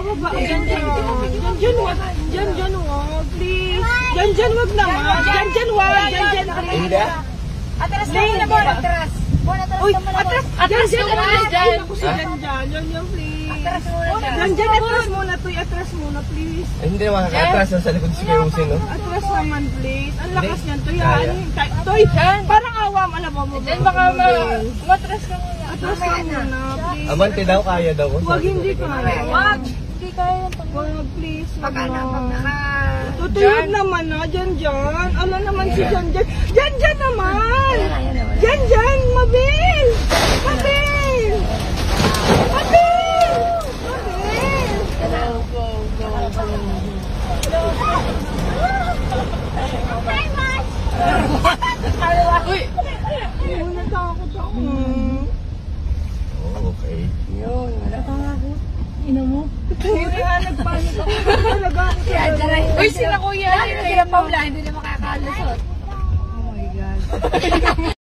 Pababa. Diyan, wag. Diyan, wag. Please. Diyan, wag naman. Diyan, wag. Diyan, please. Hindi. Atras na muna, Bon. Atras. Bon, atras Uy, na muna. atras. Atras ka muna dyan. Ako si Diyan, please. Atras muna. Diyan, atras muna. Tuy, atras muna, please. Hindi naman kakatras. Nasa likod si Kuya Jose, no? Atras naman, please. Ang lakas niyan. Tuy, Tuy, parang awam. Alam mo. Diyan, baka matras ka muna. Atras ka muna, please. Amante daw, kaya daw. Wag, hindi kaya. Wag. Hindi kaya yung Wag, please. Wag pag na. Tutuyod naman na. Diyan. Ano naman si Diyan. Diyan naman. Diyan. Mabil. Mabil. Uy! Natakot ako. Okay. Yun, natakot. Ina mo? Hindi nga nagpanik ako. Talaga ako. Uy, sila kuya. Sila Paula, hindi na makakalusot. Oh my God.